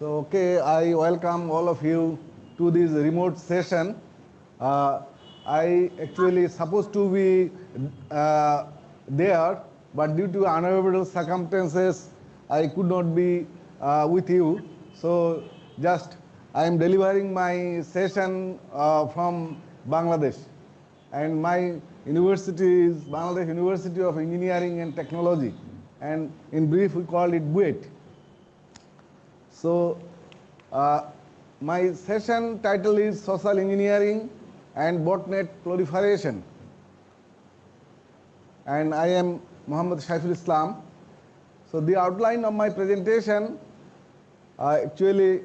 Okay, I welcome all of you to this remote session. Uh, I actually supposed to be uh, there, but due to unavoidable circumstances, I could not be with you. So just I am delivering my session from Bangladesh, and my university is Bangladesh University of Engineering and Technology, and in brief we call it BUET. So, my session title is Social Engineering and Botnet Proliferation. And I am Muhammad Shaiful Islam. So, the outline of my presentation actually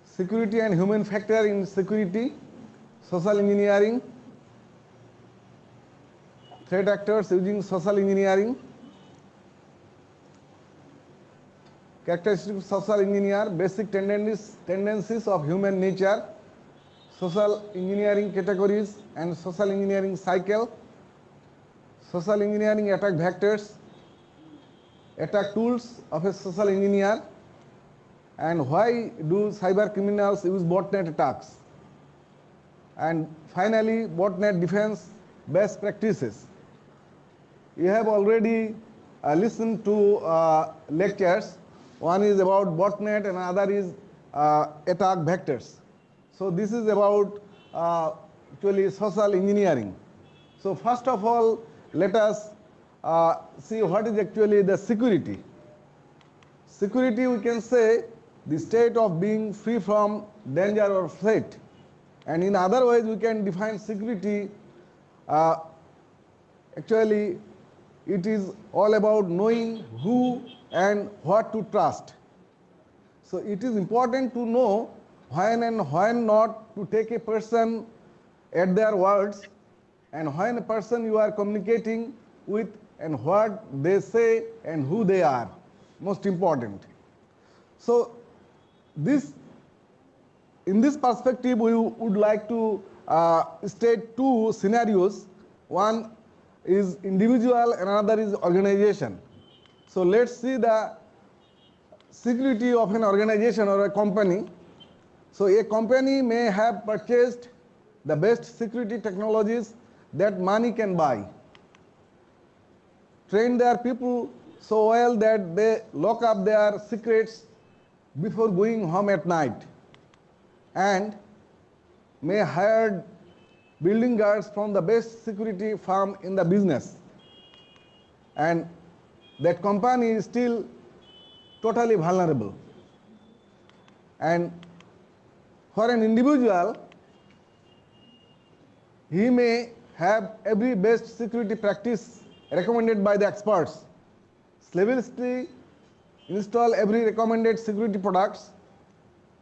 security and human factor in security, social engineering, threat actors using social engineering, characteristics of social engineer, basic tendencies of human nature, social engineering categories and social engineering cycle, social engineering attack vectors, attack tools of a social engineer, and why do cyber criminals use botnet attacks, and finally botnet defense best practices. You have already listened to lectures. One is about botnet and another is attack vectors. So this is about actually social engineering. So first of all, let us see what is actually the security. Security, we can say, the state of being free from danger or threat. And in other ways, we can define security. Actually, it is all about knowing who and what to trust. So it is important to know when and when not to take a person at their words, and when a person you are communicating with and what they say and who they are. Most important. So in this perspective, we would like to state two scenarios. One is individual and another is organization. So let's see the security of an organization or a company. So a company may have purchased the best security technologies that money can buy, train their people so well that they lock up their secrets before going home at night, and may hire building guards from the best security firm in the business, and that company is still totally vulnerable. And for an individual, he may have every best security practice recommended by the experts, slavishly install every recommended security products,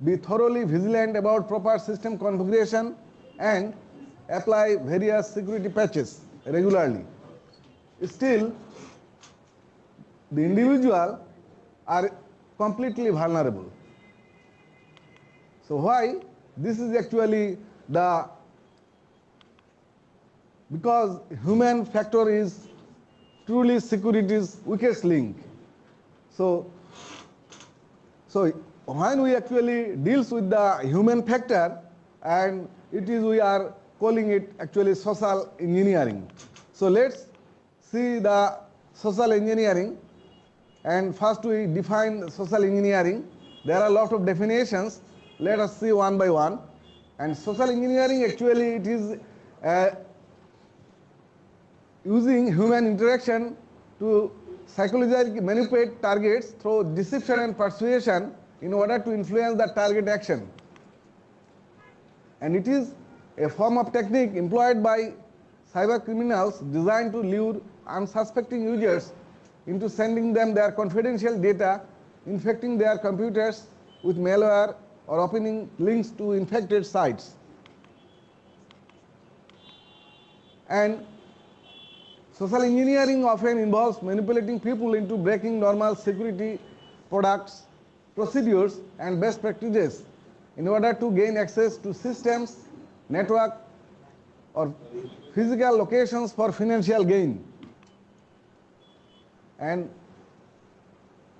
be thoroughly vigilant about proper system configuration, and apply various security patches regularly. Still, the individual are completely vulnerable. So why? This is actually because human factor is truly security's weakest link. So when we actually deals with the human factor, and we are calling it actually social engineering. So let's see the social engineering, and first we define social engineering. There are a lot of definitions. Let us see one by one. And social engineering, actually it is using human interaction to psychologically manipulate targets through deception and persuasion in order to influence the target action. And it is a form of technique employed by cyber criminals designed to lure unsuspecting users into sending them their confidential data, infecting their computers with malware, or opening links to infected sites. And social engineering often involves manipulating people into breaking normal security products, procedures, and best practices in order to gain access to systems, network, or physical locations for financial gain. And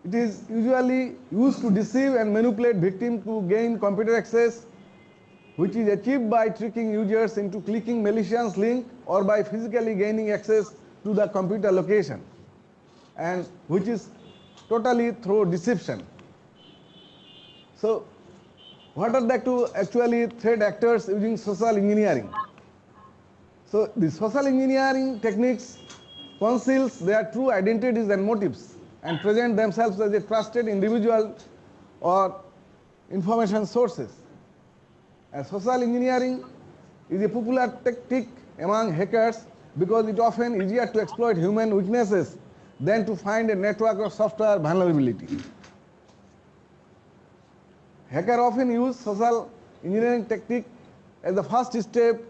It is usually used to deceive and manipulate victims to gain computer access, which is achieved by tricking users into clicking malicious link or by physically gaining access to the computer location, and which is totally through deception. So what are the two actually threat actors using social engineering? So the social engineering techniques conceals their true identities and motives and present themselves as a trusted individual or information sources. And social engineering is a popular tactic among hackers because it often easier to exploit human weaknesses than to find a network or software vulnerability. Hackers often use social engineering technique as the first step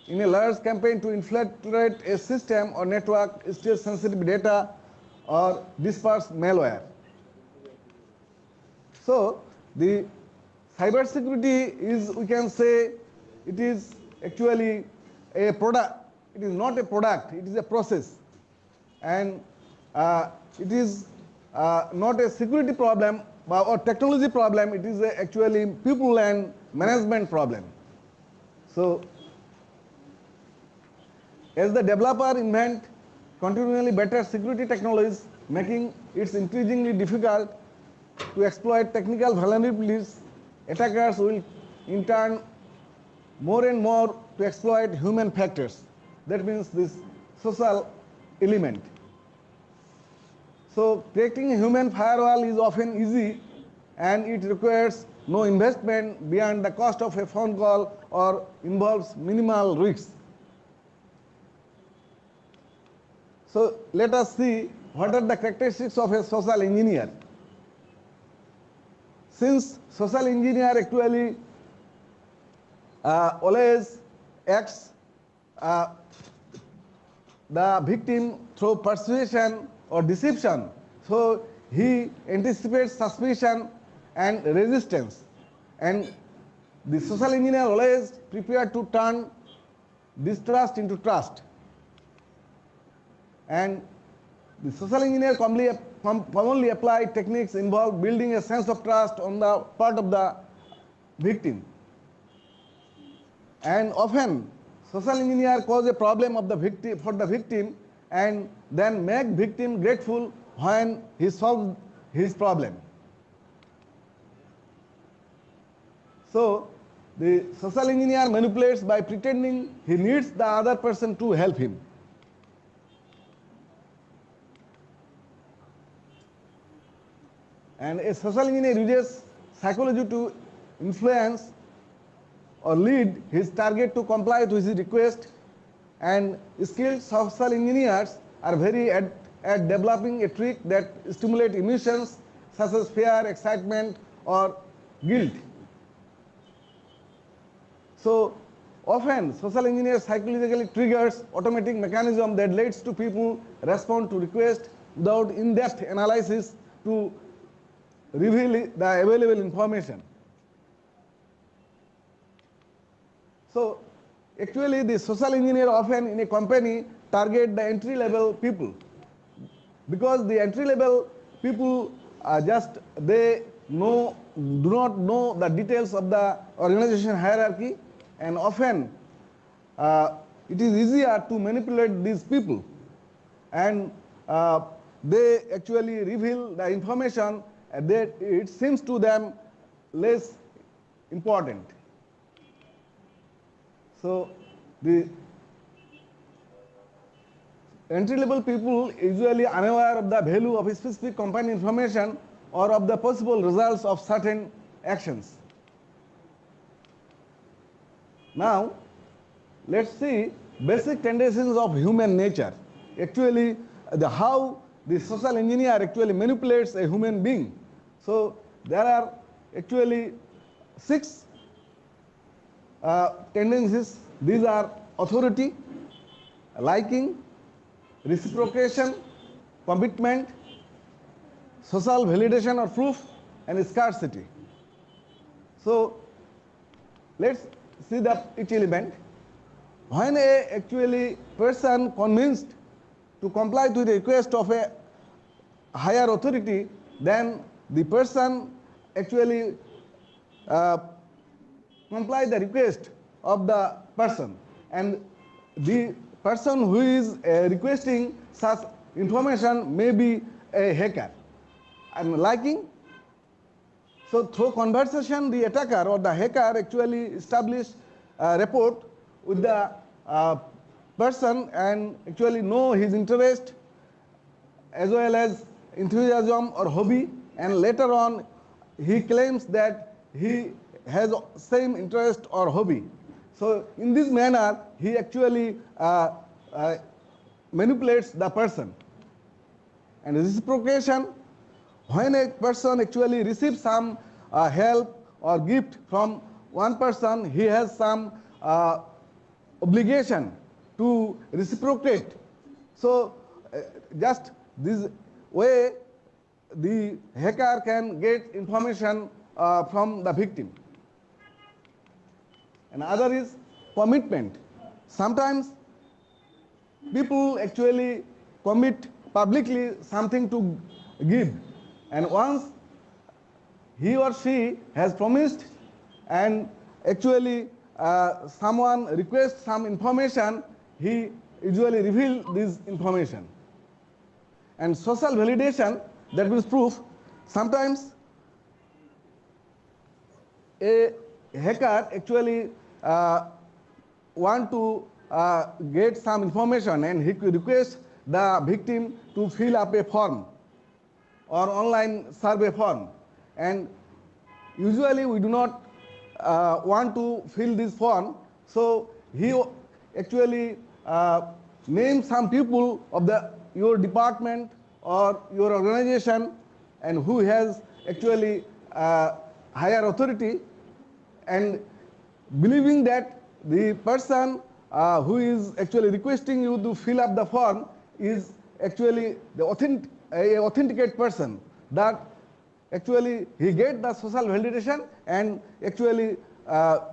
in a large campaign to infiltrate a system or network, steal sensitive data, or disperse malware. So the cybersecurity is, we can say, it is actually a product. It is not a product, it is a process. And it is not a security problem or technology problem, it is actually people and management problem. So as the developer invent continually better security technologies, making it increasingly difficult to exploit technical vulnerabilities, attackers will in turn more and more to exploit human factors. That means this social element. So creating a human firewall is often easy and it requires no investment beyond the cost of a phone call or involves minimal risks. So let us see what are the characteristics of a social engineer. Since social engineer actually always acts the victim through persuasion or deception, so he anticipates suspicion and resistance, and the social engineer always prepared to turn distrust into trust. And the social engineer commonly apply techniques involve building a sense of trust on the part of the victim. And often social engineer cause a problem of the victim for the victim and then make victim grateful when he solves his problem. So the social engineer manipulates by pretending he needs the other person to help him. And a social engineer uses psychology to influence or lead his target to comply with his request, and skilled social engineers are very at developing a trick that stimulates emotions such as fear, excitement, or guilt. So often social engineers psychologically triggers automatic mechanism that leads to people respond to request without in-depth analysis to reveal the available information. So actually the social engineer often in a company target the entry level people, because the entry level people do not know the details of the organization hierarchy, and often it is easier to manipulate these people, and they actually reveal the information that it seems to them less important. So the entry-level people usually unaware of the value of specific company information or of the possible results of certain actions. Now let's see basic tendencies of human nature. Actually how the social engineer actually manipulates a human being. So there are actually 6 tendencies. These are authority, liking, reciprocation, commitment, social validation or proof, and scarcity. So let's see each element. When a actually person convinced to comply to the request of a higher authority, then the person actually comply the request of the person, and the person who is requesting such information may be a hacker. And liking, so through conversation, the attacker or the hacker actually establish a rapport with the person and actually know his interest as well as enthusiasm or hobby, and later on he claims that he has same interest or hobby. So in this manner he actually manipulates the person. And reciprocation, when a person actually receives some help or gift from one person, he has some obligation to reciprocate. So just this way the hacker can get information from the victim. Another is commitment. Sometimes people actually commit publicly something to give, and once he or she has promised and actually someone requests some information, he usually reveals this information. And social validation, that means proof. Sometimes a hacker actually want to get some information, and he requests the victim to fill up a form or online survey form, and usually we do not want to fill this form, so he actually names some people of your department or your organization and who has actually higher authority, and believing that the person who is actually requesting you to fill up the form is actually the authenticate person, that actually he get the social validation and actually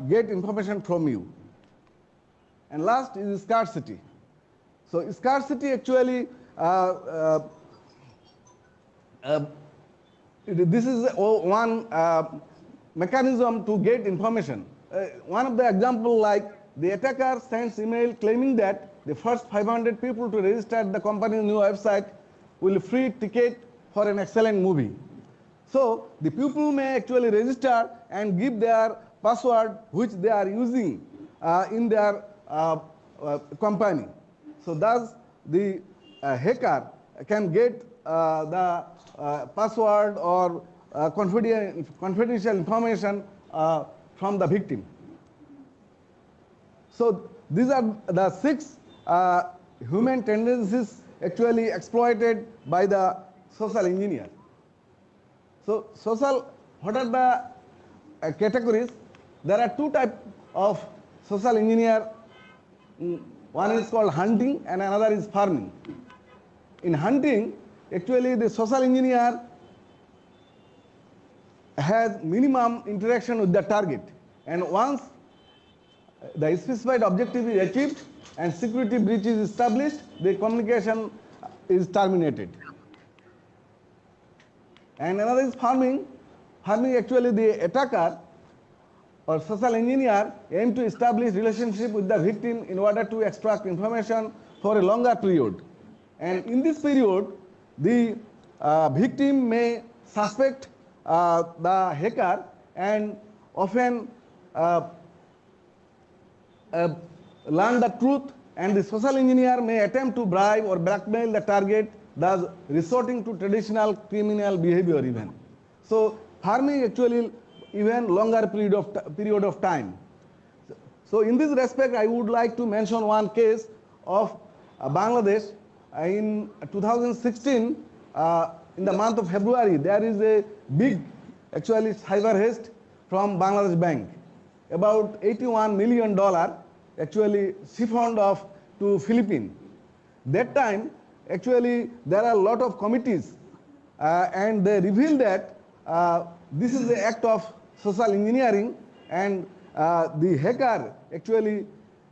get information from you. And last is scarcity. So scarcity actually this is one mechanism to get information. One of the example, like the attacker sends email claiming that the first 500 people to register the company's new website will free ticket for an excellent movie. So the people may actually register and give their password which they are using in their company. So thus the hacker can get the password or confidential information from the victim. So these are the 6 human tendencies actually exploited by the social engineer. So what are the categories? There are 2 types of social engineer. One is called hunting and another is farming. In hunting, actually the social engineer has minimum interaction with the target, and once the specified objective is achieved and security breach is established, the communication is terminated. And another is farming. Farming, actually the attacker or social engineer aim to establish relationship with the victim in order to extract information for a longer period. And in this period, the victim may suspect the hacker and often learn the truth, and the social engineer may attempt to bribe or blackmail the target, thus resorting to traditional criminal behavior even. So farming actually even longer period of time. So in this respect, I would like to mention one case of Bangladesh. In 2016, in the month of February, there is a big actually cyber heist from Bangladesh Bank. About $81 million actually siphoned off to Philippines. That time, actually, there are a lot of committees and they reveal that this is the act of social engineering, and the hacker actually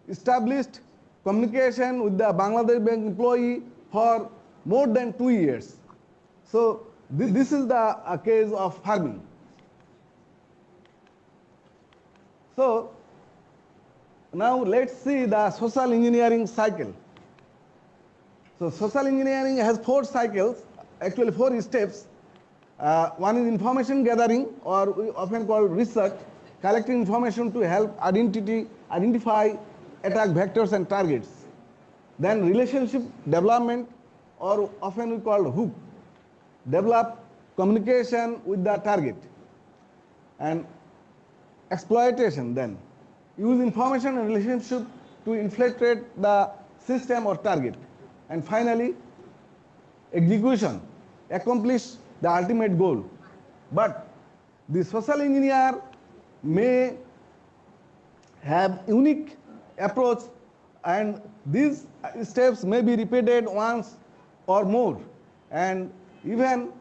established communication with the Bangladesh Bank employee for more than 2 years. So This is the case of farming. So now let's see the social engineering cycle. So social engineering has 4 cycles, actually 4 steps. One is information gathering, or we often call research, collecting information to help identify attack vectors and targets. Then relationship development, or often we call hook, develop communication with the target. And exploitation, then use information and relationship to infiltrate the system or target. And finally, execution, accomplish the ultimate goal. But the social engineer may have unique approach, and these steps may be repeated once or more, and even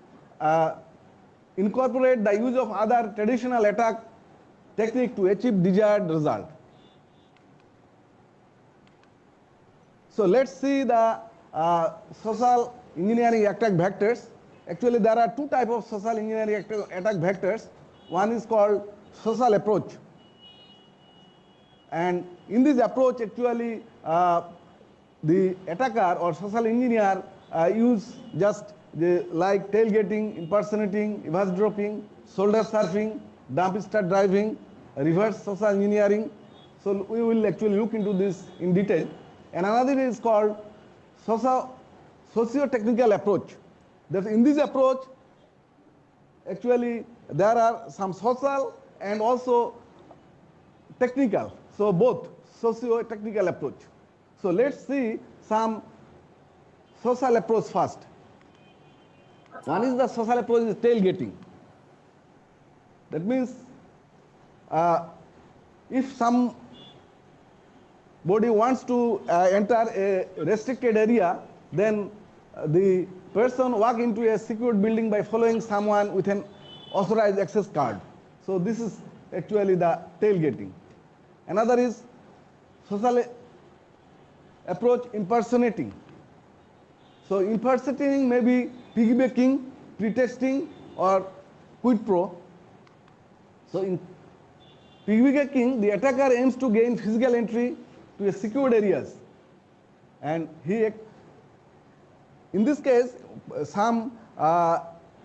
incorporate the use of other traditional attack technique to achieve desired result. So let's see the social engineering attack vectors. Actually, there are 2 types of social engineering attack vectors. One is called social approach. And in this approach, actually, the attacker or social engineer use just like tailgating, impersonating, eavesdropping, shoulder surfing, dumpster driving, reverse social engineering. So we will actually look into this in detail. And another is called socio-technical approach. That in this approach, actually there are some social and also technical. So both socio-technical approach. So let's see some social approach first. One is the social approach is tailgating. That means if somebody wants to enter a restricted area, then the person walk into a secured building by following someone with an authorized access card. So this is actually the tailgating. Another is social approach impersonating. So impersonating may be piggybacking, pretexting, or quid pro. So in piggybacking, the attacker aims to gain physical entry to a secured areas, and in this case, some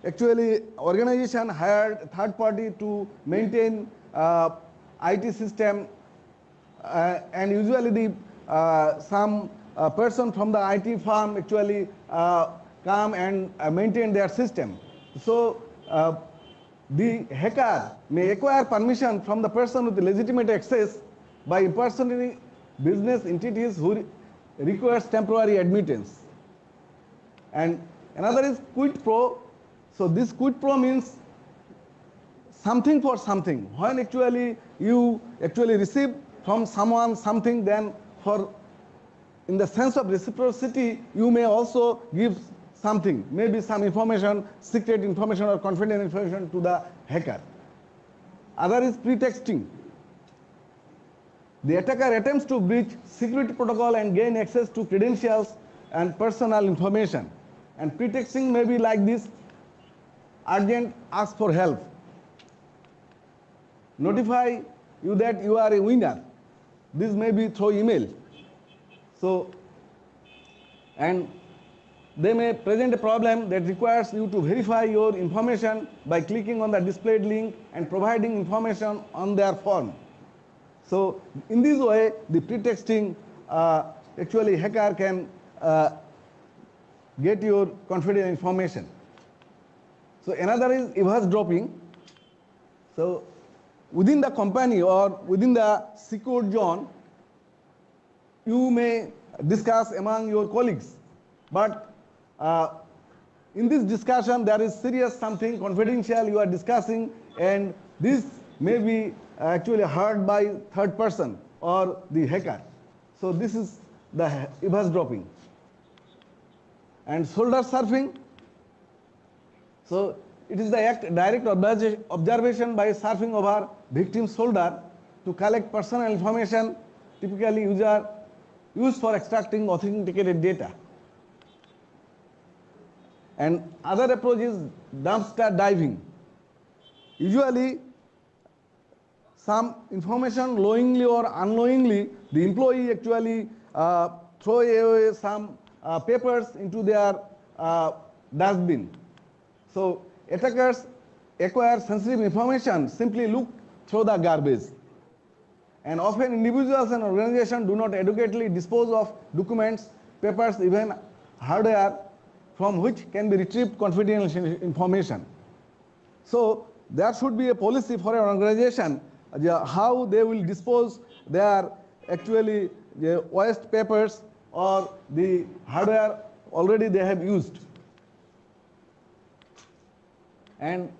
actually organization hired third party to maintain IT system, and usually the some person from the IT firm actually come and maintain their system. So the hacker may acquire permission from the person with legitimate access by impersonating business entities who requires temporary admittance. And another is quid pro. So this quid pro means something for something. When actually you actually receive from someone something, then for in the sense of reciprocity, you may also give something, maybe some information, secret information or confidential information to the hacker. Other is pretexting. The attacker attempts to breach security protocol and gain access to credentials and personal information. And pretexting may be like this: urgent, ask for help, notify you that you are a winner. This may be through email. So, and they may present a problem that requires you to verify your information by clicking on the displayed link and providing information on their form. So in this way, the pretexting actually hacker can get your confidential information. So another is eavesdropping. So within the company or within the secured zone, you may discuss among your colleagues, but in this discussion there is serious something confidential you are discussing, and this may be actually heard by third person or the hacker. So this is the eavesdropping. And shoulder surfing. So it is the direct observation by surfing over victim's shoulder to collect personal information, typically used for extracting authenticated data. And other approach is dumpster diving. Usually, some information knowingly or unknowingly, the employee actually throw away some papers into their dustbin. So attackers acquire sensitive information, simply look through the garbage. And often individuals and organizations do not adequately dispose of documents, papers, even hardware from which can be retrieved confidential information. So there should be a policy for an organization how they will dispose their actually the waste papers or the hardware already they have used. And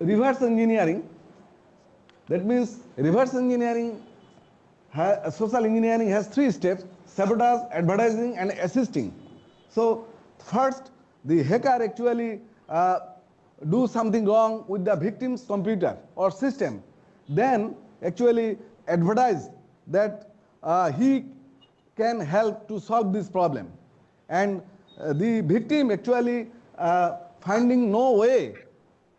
reverse engineering, that means reverse engineering, social engineering has 3 steps: sabotage, advertising, and assisting. So first, the hacker actually do something wrong with the victim's computer or system, then actually advertise that he can help to solve this problem. And the victim actually finding no way,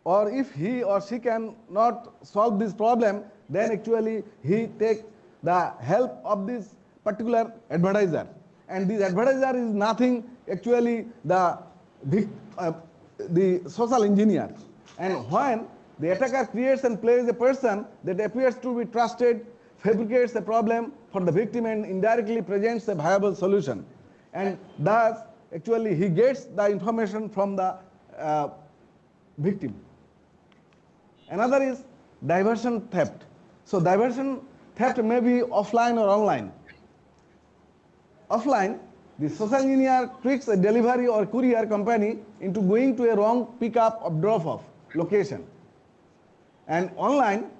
or if he or she can not solve this problem, then actually he take the help of this particular advertiser. And this advertiser is nothing actually the social engineer. And when the attacker creates and plays a person that appears to be trusted, fabricates a problem for the victim and indirectly presents a viable solution. And thus, actually, he gets the information from the victim. Another is diversion theft. So diversion theft may be offline or online. Offline, the social engineer tricks a delivery or courier company into going to a wrong pickup or drop-off location. And online,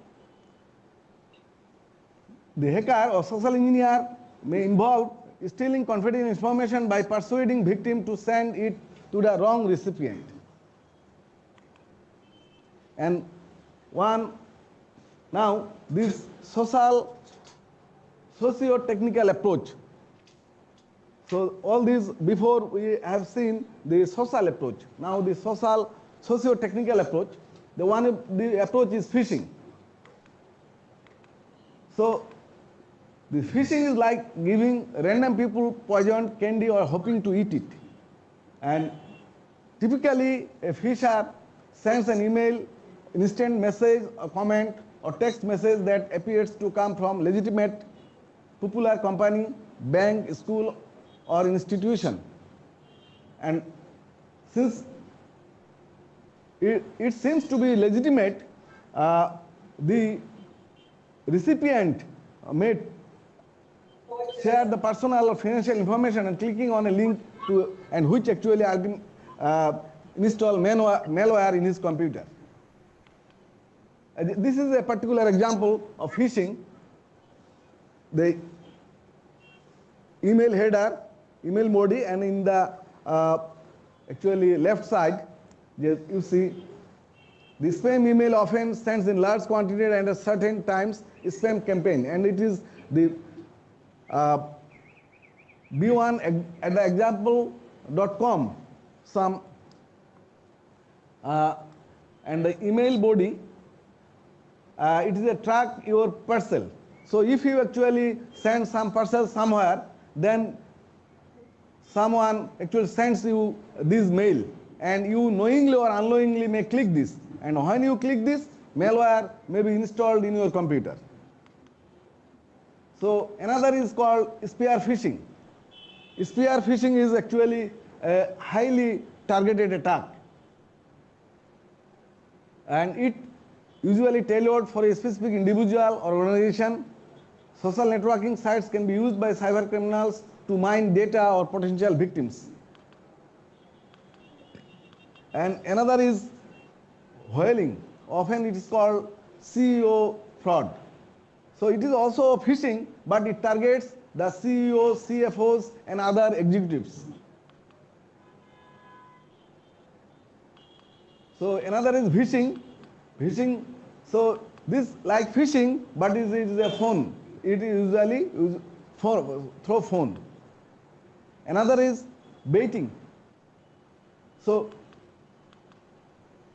the hacker or social engineer may involve stealing confidential information by persuading victim to send it to the wrong recipient. And now this socio-technical approach. So all these before we have seen the social approach. Now the socio-technical approach. The approach is phishing. So the phishing is like giving random people poisoned candy or hoping to eat it. And typically a phisher sends an email, instant message, a comment, or text message that appears to come from legitimate, popular company, bank, school, or institution. And since it seems to be legitimate, the recipient may share the personal or financial information and clicking on a link to, and which actually install malware in his computer. This is a particular example of phishing. The email header, email body, and in the actually left side, you see the spam email often sends in large quantity and at certain times spam campaign, and it is the B1 at the example.com some and the email body, it is a track your parcel. So if you actually send some parcel somewhere, then someone actually sends you this mail, and you knowingly or unknowingly may click this, and when you click this, malware may be installed in your computer. So another is called spear phishing. Spear phishing is actually a highly targeted attack, and it usually tailored for a specific individual or organization. Social networking sites can be used by cyber criminals to mine data or potential victims. And another is whaling. Often it is called CEO fraud. So it is also phishing, but it targets the CEOs, CFOs, and other executives. So another is phishing. Phishing. So this like phishing, but it is a phone. It is usually through phone. Another is baiting. So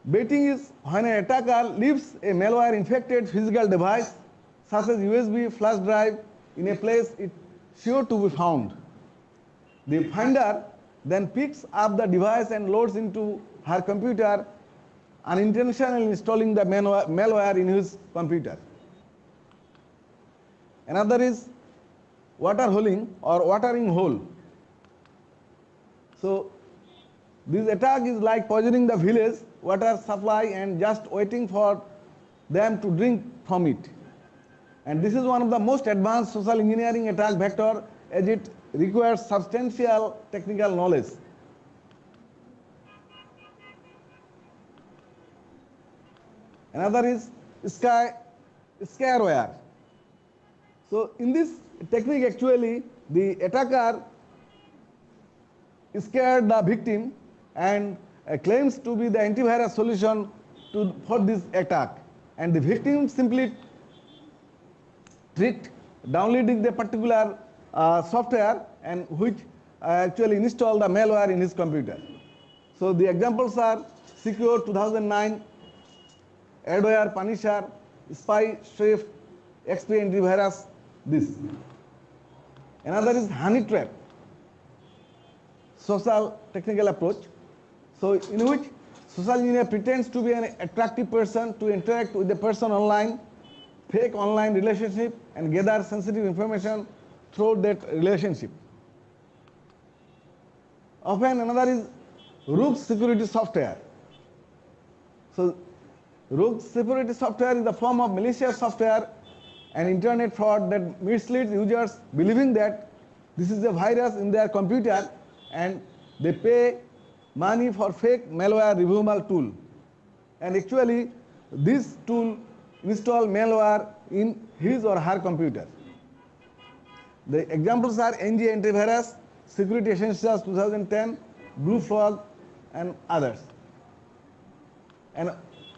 baiting is when an attacker leaves a malware infected physical device such as USB flash drive in a place it's sure to be found. The finder then picks up the device and loads into her computer, unintentionally installing the malware in his computer. Another is water holing or watering hole. So this attack is like poisoning the village water supply and just waiting for them to drink from it. And this is one of the most advanced social engineering attack vector as it requires substantial technical knowledge. Another is scareware. So in this technique actually the attacker scared the victim and claims to be the antivirus solution for this attack, and the victim simply tricked downloading the particular software and which actually install the malware in his computer. So the examples are Secure 2009, Adware, Punisher, Spy, Swift, XP antivirus. This. Another is honey trap, social technical approach. So in which social engineer pretends to be an attractive person to interact with the person online, fake online relationship and gather sensitive information through that relationship. Often another is rogue security software. So rogue security software is a form of malicious software and internet fraud that misleads users believing that this is a virus in their computer and they pay money for fake malware removal tool. And actually this tool install malware in his or her computer. The examples are NG Antivirus, Security Essentials 2010, Blue Frog and others. And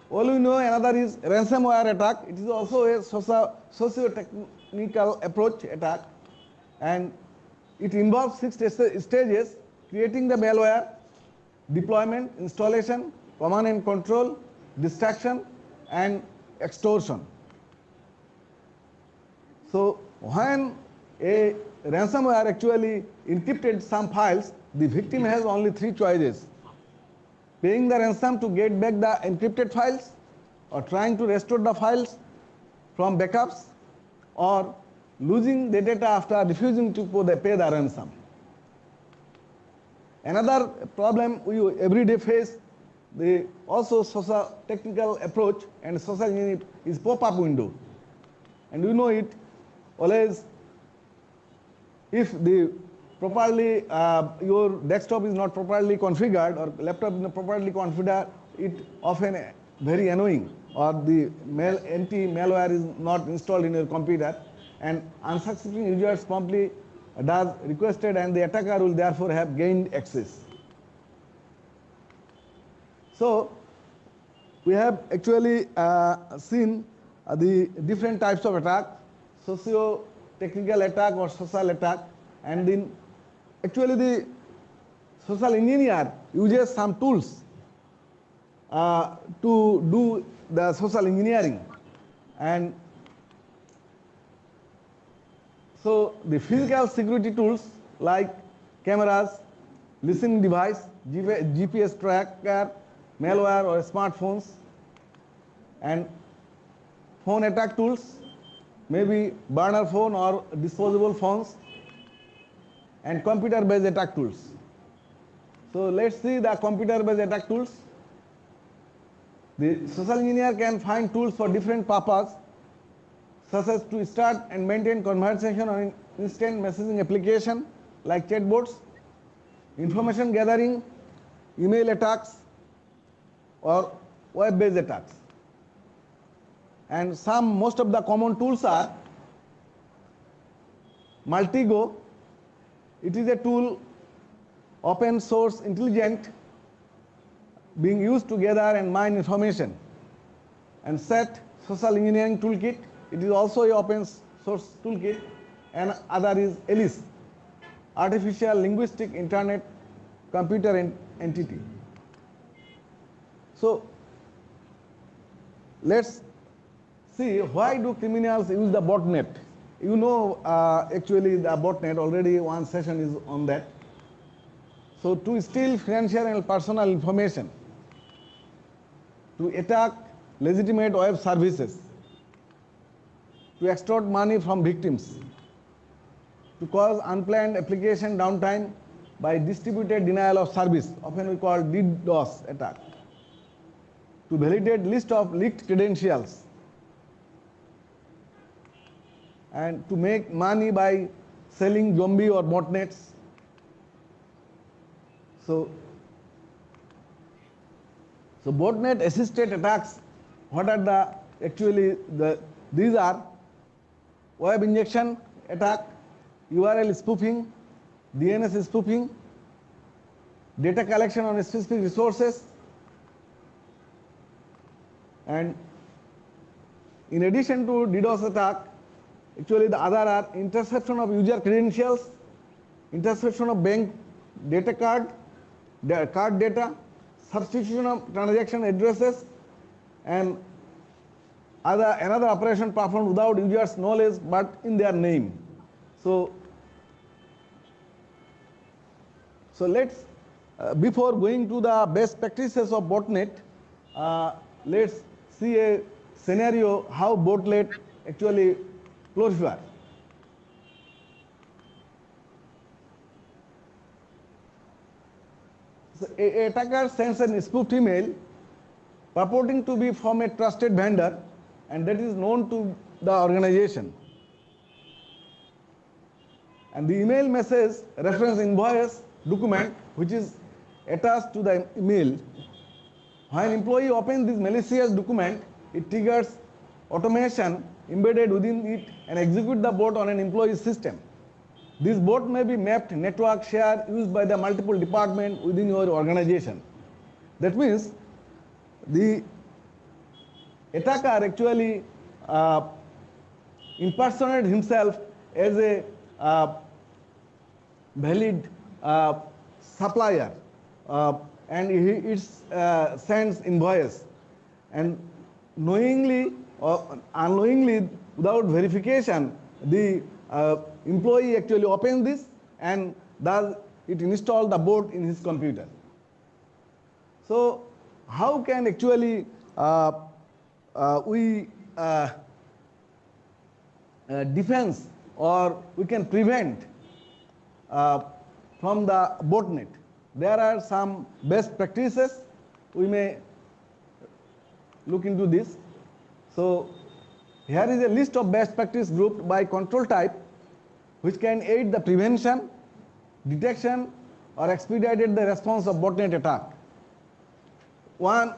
all we know another is ransomware attack. It is also a socio-technical approach attack, and it involves 6 stages: creating the malware, deployment, installation, command and control, distraction and extortion. So when a ransomware actually encrypted some files, the victim has only 3 choices: paying the ransom to get back the encrypted files, or trying to restore the files from backups, or losing the data after refusing to pay the ransom. Another problem we every day face, the also social technical approach and social engineering is pop-up window. And you know it always, if the properly your desktop is not properly configured or laptop is not properly configured, it often very annoying, or the anti-malware is not installed in your computer, and unsuspecting users promptly does requested and the attacker will therefore have gained access. So we have actually seen the different types of attack: socio-technical attack or social attack, and then actually the social engineer uses some tools to do the social engineering. And so the physical security tools like cameras, listening device, GPS tracker, malware or smartphones, and phone attack tools, maybe burner phone or disposable phones, and computer-based attack tools. So let's see the computer-based attack tools. The social engineer can find tools for different purposes, such as to start and maintain conversation on instant messaging application like chatbots, information gathering, email attacks, or web-based attacks. And most of the common tools are Multigo. It is a tool, open source, intelligent, being used to gather and mine information. And SET, Social Engineering Toolkit, it is also an open source toolkit. And other is ALICE, Artificial Linguistic Internet Computer Entity. So let's see, why do criminals use the botnet? You know, actually the botnet, already one session is on that. So to steal financial and personal information, to attack legitimate web services, to extort money from victims, to cause unplanned application downtime by distributed denial of service, often we call DDoS attack, to validate list of leaked credentials, and to make money by selling zombie or botnets. So botnet assisted attacks, what are the actually these are web injection attack, URL spoofing, DNS spoofing, data collection on specific resources, and in addition to DDoS attack, actually the other are interception of user credentials, interception of bank data card data, substitution of transaction addresses, and another operation performed without users' knowledge but in their name. So let's before going to the best practices of botnet, let's see a scenario how botnet actually proliferate. So a attacker sends a spoofed email purporting to be from a trusted vendor, and that is known to the organization. And the email message reference invoice document which is attached to the email. When employee opens this malicious document, it triggers automation embedded within it and execute the bot on an employee system. This bot may be mapped, network, share, used by the multiple departments within your organization. That means the attacker actually impersonated himself as a valid supplier, and he sends invoice, and knowingly or unknowingly, without verification, the employee actually opens this and does it install the bot in his computer. So how can actually we defense or we can prevent from the botnet? There are some best practices. We may look into this. So here is a list of best practice grouped by control type, which can aid the prevention, detection, or expedited the response of botnet attack. One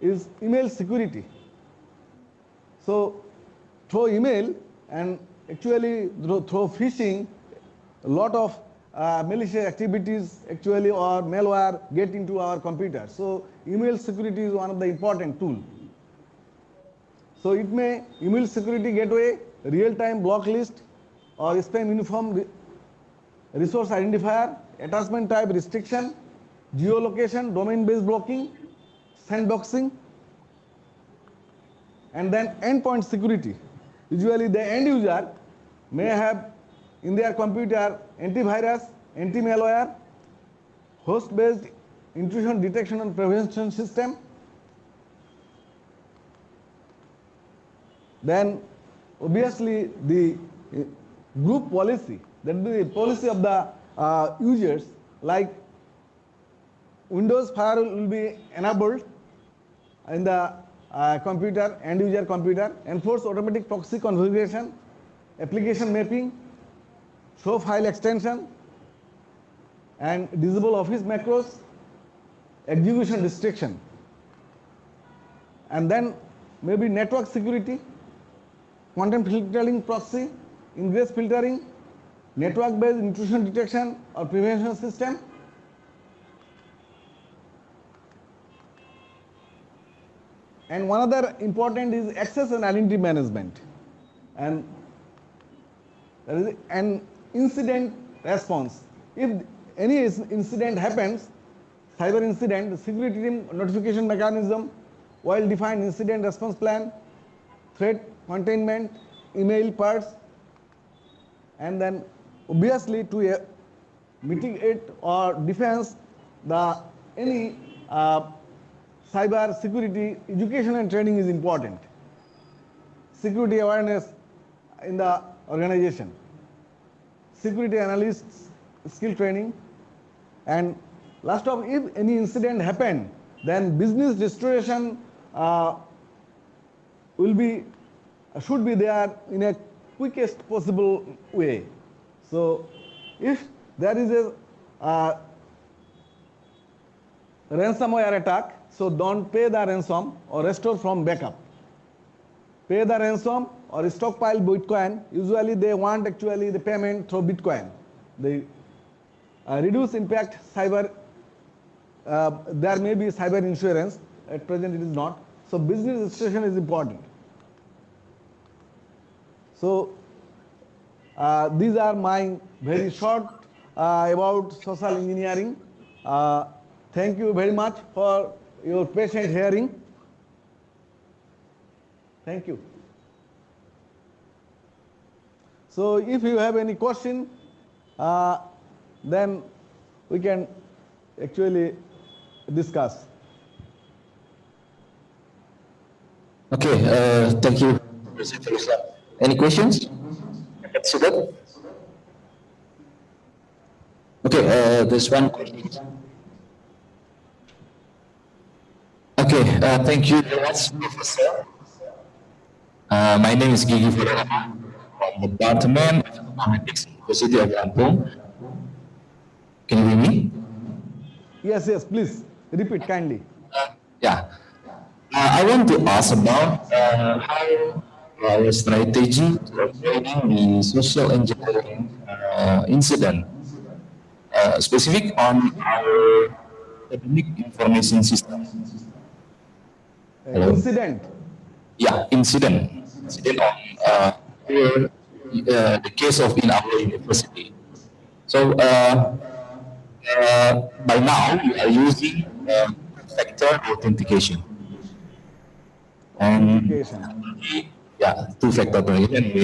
is email security. So through email and actually through phishing, a lot of malicious activities actually or malware get into our computer. So email security is one of the important tools. So it may email security gateway, real-time block list, or spam uniform resource identifier, attachment type restriction, geolocation, domain-based blocking, sandboxing, and then endpoint security. Usually the end user may have in their computer antivirus, anti-malware, host-based intrusion detection and prevention system. Then obviously the group policy, that is the policy of the users, like Windows firewall will be enabled in the computer, end user computer, enforce automatic proxy configuration, application mapping, show file extension, and disable office macros, execution restriction. And then maybe network security, content filtering proxy, ingress filtering, network-based intrusion detection or prevention system. And one other important is access and identity management. And there is an incident response. If any incident happens, cyber incident, security team notification mechanism, well-defined incident response plan, threat containment, email parts, and then obviously to mitigate or defense the any cyber security education and training is important. Security awareness in the organization, security analysts skill training, and last of, if any incident happened, then business restoration should be there in a quickest possible way. So if there is a ransomware attack, so don't pay the ransom or restore from backup. Pay the ransom or stockpile Bitcoin. Usually they want actually the payment through Bitcoin. They reduce impact cyber. There may be cyber insurance. At present it is not. So business registration is important. So these are my very short about social engineering. Thank you very much for your patient hearing. Thank you. So if you have any question, then we can actually discuss. Okay, thank you. Any questions? Okay, there's one question. Okay, thank you very much, Professor. My name is Gigi Fadana from the Department of Economics, University of Lampung. Can you hear me? Yes, please repeat kindly. Yeah. I want to ask about how our strategy to avoiding the social engineering incident, specific on our academic information system. Incident? Yeah, incident on the case of in our university. So by now we are using two-factor authentication. And yeah, two-factor authentication. We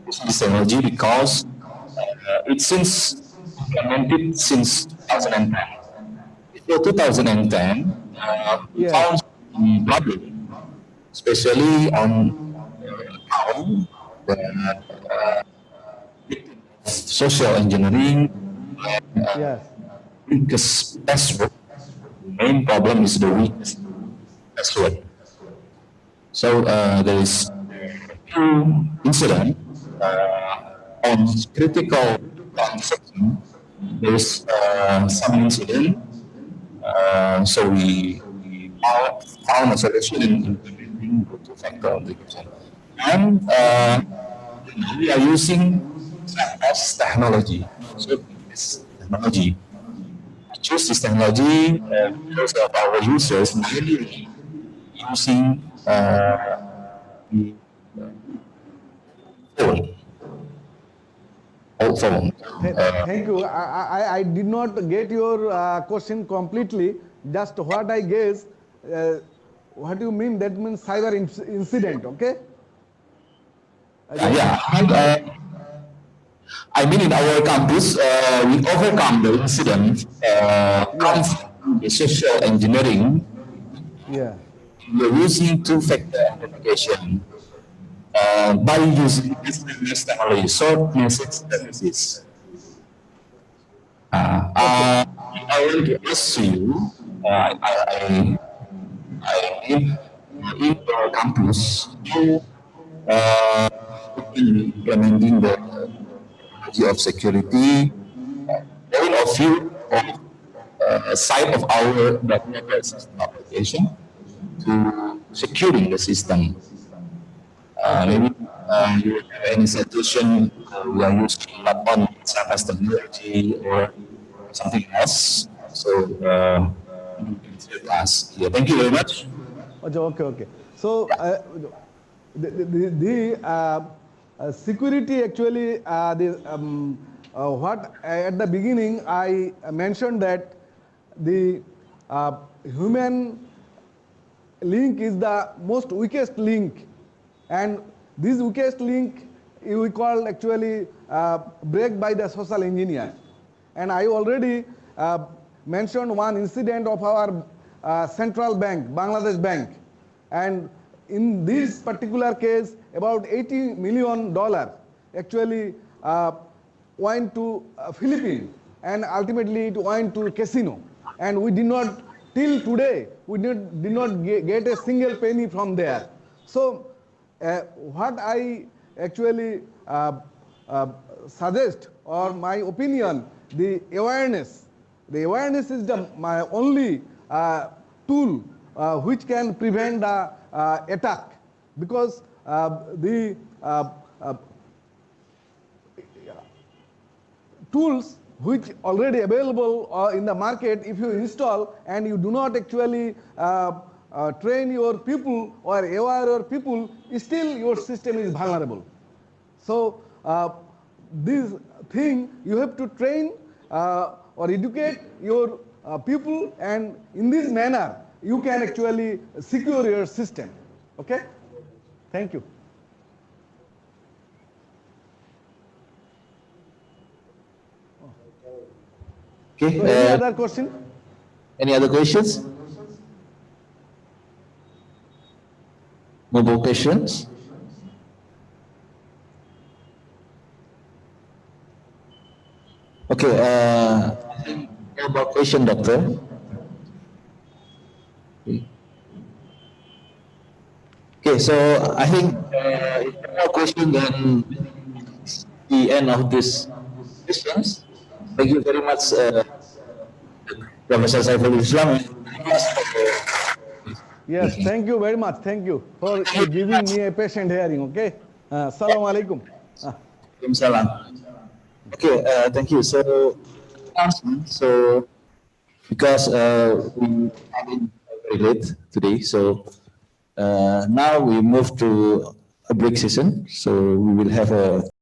use this technology because it seems implemented since 2010. Before 2010, we found some problem, especially on account that social engineering. Weakest password. The main problem is the weakest password. So there is two incident on critical transaction. There is some incident. So we found a solution in implementing two-factor authentication, and we are using SAPS technology. So this technology, we choose this technology because of our users mainly using the old phone. Thank you. I did not get your question completely. Just what I guess, what you mean, that means cyber incident, okay? I mean, in our campus, we overcome the incident comes from the social engineering. We're using two-factor authentication by using SMS technology, short message services. I want to ask you, I in our campus, implementing the technology of security, point of view of side of our developer system application to securing the system. Maybe you have any solution we are using not on SAPS technology or something else. So you can tell us. Yeah, thank you very much. Okay. So the security actually, what at the beginning I mentioned that the human link is the most weakest link, and this weakest link we call actually break by the social engineer. And I already mentioned one incident of our central bank, Bangladesh Bank, and in this particular case about $80 million actually went to Philippines, and ultimately it went to casino, and we did not, till today we did not get a single penny from there. So what I actually suggest, or my opinion, the awareness is my only tool which can prevent the attack, because the tools which already available in the market, if you install and you do not actually train your people or aware your people, still your system is vulnerable. So this thing you have to train or educate your people, and in this manner you can actually secure your system. Okay? Thank you. Okay. So any other question? Any other questions? No more questions? Okay. No more question, doctor. Okay, so I think if no more question, then the end of this questions. Thank you very much, Professor Saiful Islam. Yes, thank you very much. Thank you for giving me a patient hearing. Okay. Assalamu alaikum. Salam. Okay, thank you. So, because we are in very late today, so now we move to a break session. So we will have a